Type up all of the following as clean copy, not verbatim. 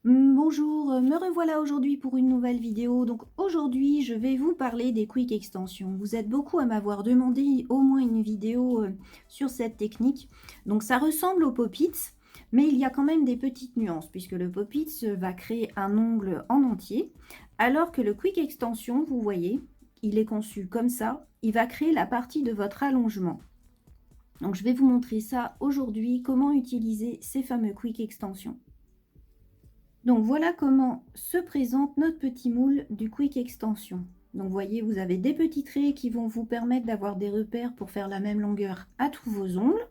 Bonjour, me revoilà aujourd'hui pour une nouvelle vidéo. Donc aujourd'hui, je vais vous parler des quick extensions. Vous êtes beaucoup à m'avoir demandé au moins une vidéo sur cette technique. Donc ça ressemble au Pop-Its, mais il y a quand même des petites nuances puisque le Pop-Its va créer un ongle en entier, alors que le quick extension, vous voyez, il est conçu comme ça. Il va créer la partie de votre allongement. Donc je vais vous montrer ça aujourd'hui, comment utiliser ces fameux quick extensions. Donc voilà comment se présente notre petit moule du Quick Extension. Donc vous voyez, vous avez des petits traits qui vont vous permettre d'avoir des repères pour faire la même longueur à tous vos ongles.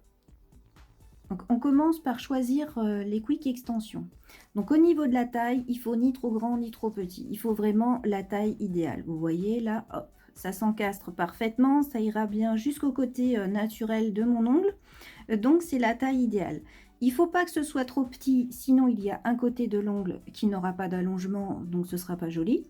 Donc on commence par choisir les Quick Extensions. Donc au niveau de la taille, il faut ni trop grand ni trop petit. Il faut vraiment la taille idéale. Vous voyez là, hop, ça s'encastre parfaitement. Ça ira bien jusqu'au côté naturel de mon ongle. Donc c'est la taille idéale. Il ne faut pas que ce soit trop petit, sinon il y a un côté de l'ongle qui n'aura pas d'allongement, donc ce ne sera pas joli.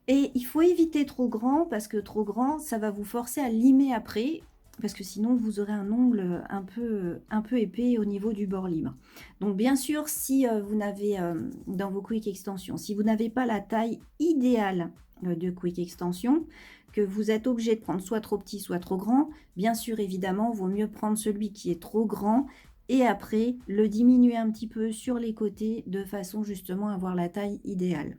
Et il faut éviter trop grand, parce que trop grand, ça va vous forcer à limer après, parce que sinon vous aurez un ongle un peu épais au niveau du bord libre. Donc bien sûr, si vous n'avez, dans vos quick extensions, si vous n'avez pas la taille idéale de quick extension, que vous êtes obligé de prendre soit trop petit, soit trop grand, bien sûr, évidemment, il vaut mieux prendre celui qui est trop grand et après le diminuer un petit peu sur les côtés de façon justement à avoir la taille idéale.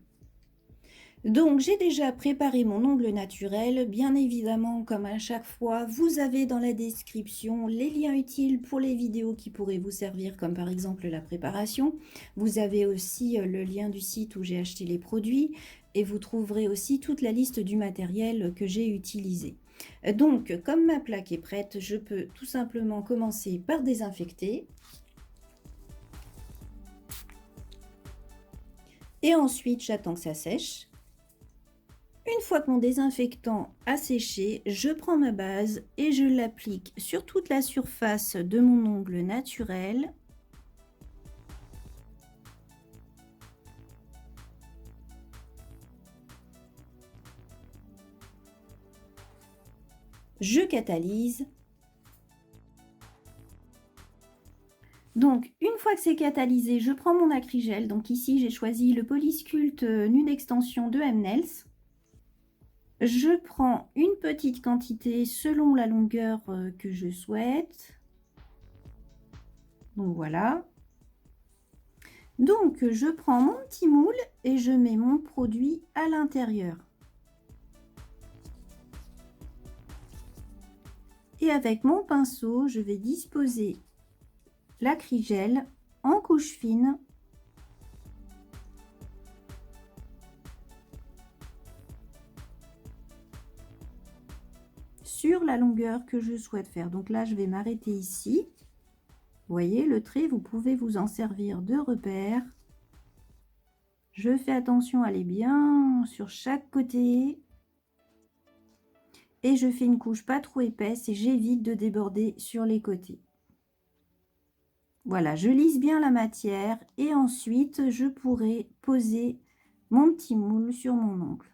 Donc j'ai déjà préparé mon ongle naturel, bien évidemment comme à chaque fois, vous avez dans la description les liens utiles pour les vidéos qui pourraient vous servir comme par exemple la préparation. Vous avez aussi le lien du site où j'ai acheté les produits et vous trouverez aussi toute la liste du matériel que j'ai utilisé. Donc comme ma plaque est prête, je peux tout simplement commencer par désinfecter. Et ensuite j'attends que ça sèche. Une fois que mon désinfectant a séché, je prends ma base et je l'applique sur toute la surface de mon ongle naturel. Je catalyse. Donc, une fois que c'est catalysé, je prends mon acrygel. Donc ici, j'ai choisi le Polysculpt Nude Extension de M-Nails. Je prends une petite quantité selon la longueur que je souhaite. Donc voilà. Donc je prends mon petit moule et je mets mon produit à l'intérieur. Et avec mon pinceau, je vais disposer l'acrygel en couche fine. Sur la longueur que je souhaite faire. Donc là, je vais m'arrêter ici. Vous voyez, le trait, vous pouvez vous en servir de repère. Je fais attention à aller bien sur chaque côté. Et je fais une couche pas trop épaisse et j'évite de déborder sur les côtés. Voilà, je lisse bien la matière et ensuite je pourrai poser mon petit moule sur mon ongle.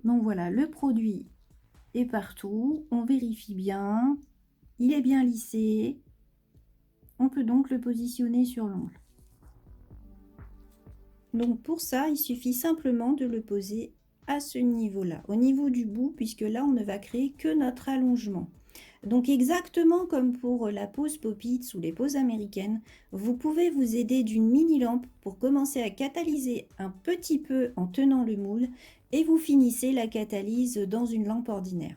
Donc voilà, le produit est partout. On vérifie bien. Il est bien lissé. On peut donc le positionner sur l'ongle. Donc pour ça, il suffit simplement de le poser à ce niveau-là, au niveau du bout, puisque là, on ne va créer que notre allongement. Donc exactement comme pour la pose Pop-Its ou les poses américaines, vous pouvez vous aider d'une mini lampe pour commencer à catalyser un petit peu en tenant le moule et vous finissez la catalyse dans une lampe ordinaire.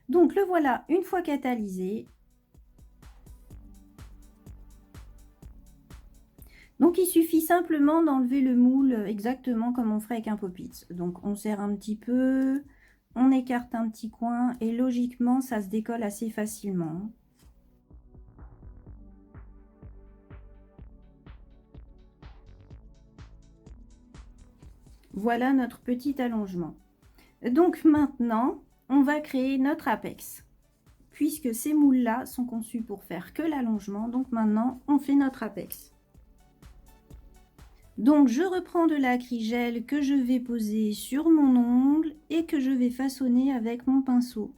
Donc le voilà une fois catalysé. Donc il suffit simplement d'enlever le moule exactement comme on ferait avec un pop-it. Donc on serre un petit peu, on écarte un petit coin et logiquement ça se décolle assez facilement. Voilà notre petit allongement. Donc maintenant, on va créer notre apex. Puisque ces moules-là sont conçus pour faire que l'allongement, donc maintenant on fait notre apex. Donc je reprends de l'acrygel que je vais poser sur mon ongle et que je vais façonner avec mon pinceau.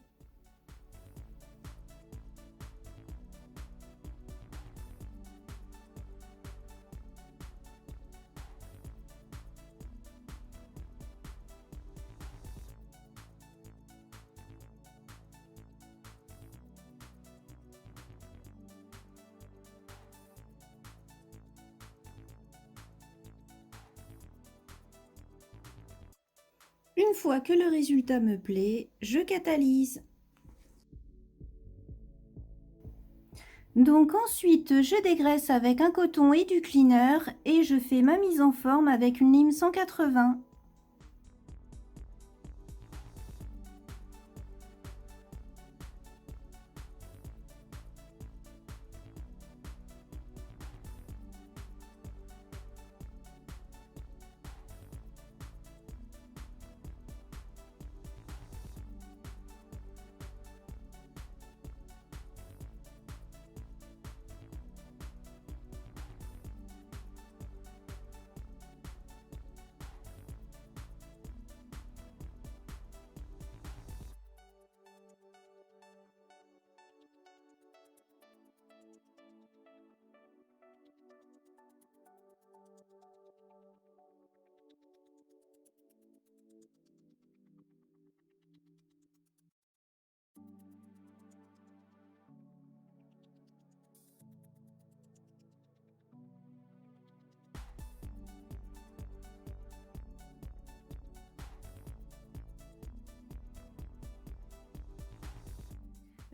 Une fois que le résultat me plaît, je catalyse. Donc ensuite, je dégraisse avec un coton et du cleaner et je fais ma mise en forme avec une lime 180.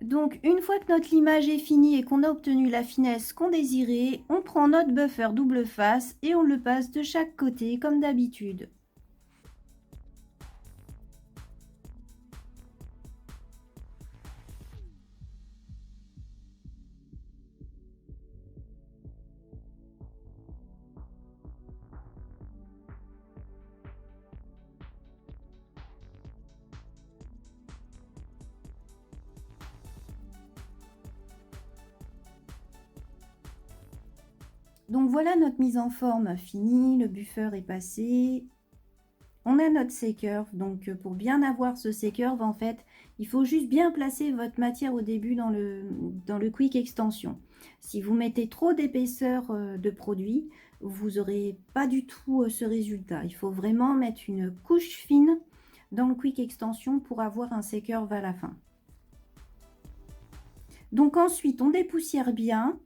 Donc une fois que notre limage est fini et qu'on a obtenu la finesse qu'on désirait, on prend notre buffer double face et on le passe de chaque côté comme d'habitude. Donc voilà notre mise en forme finie, le buffer est passé. On a notre C-curve, donc pour bien avoir ce C-curve, en fait, il faut juste bien placer votre matière au début dans le Quick Extension. Si vous mettez trop d'épaisseur de produit, vous n'aurez pas du tout ce résultat. Il faut vraiment mettre une couche fine dans le Quick Extension pour avoir un C-curve à la fin. Donc ensuite, on dépoussière bien.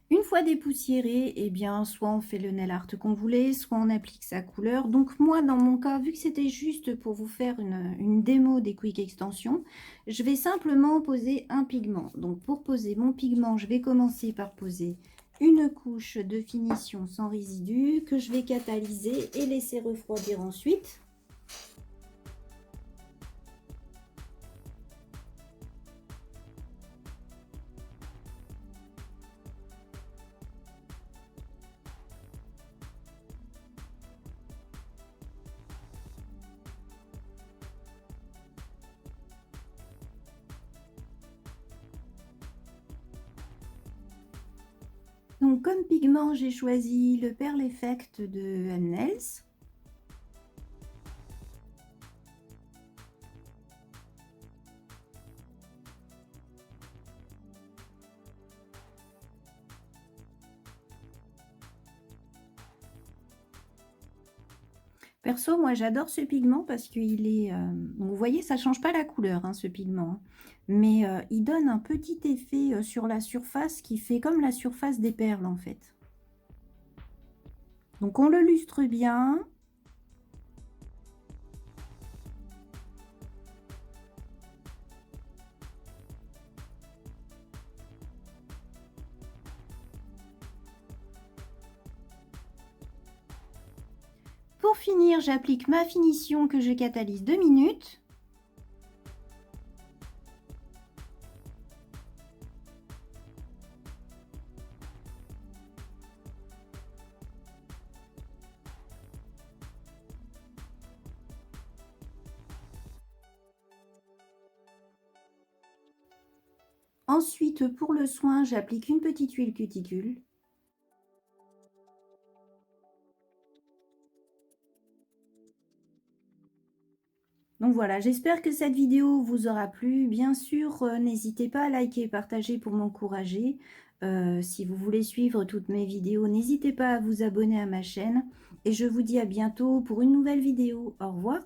Une fois dépoussiéré, eh bien, soit on fait le nail art qu'on voulait, soit on applique sa couleur. Donc moi, dans mon cas, vu que c'était juste pour vous faire une démo des Quick Extensions, je vais simplement poser un pigment. Donc pour poser mon pigment, je vais commencer par poser une couche de finition sans résidus que je vais catalyser et laisser refroidir ensuite. Donc comme pigment, j'ai choisi le Pearl Effect de Nails. Perso, moi j'adore ce pigment parce qu'il est... vous voyez, ça change pas la couleur, hein, ce pigment. Hein. Mais il donne un petit effet sur la surface qui fait comme la surface des perles en fait. Donc on le lustre bien. . pour finir, j'applique ma finition que je catalyse 2 minutes. Ensuite, pour le soin, j'applique une petite huile cuticule. Donc voilà, j'espère que cette vidéo vous aura plu. Bien sûr, n'hésitez pas à liker et partager pour m'encourager. Si vous voulez suivre toutes mes vidéos, n'hésitez pas à vous abonner à ma chaîne. Et je vous dis à bientôt pour une nouvelle vidéo. Au revoir.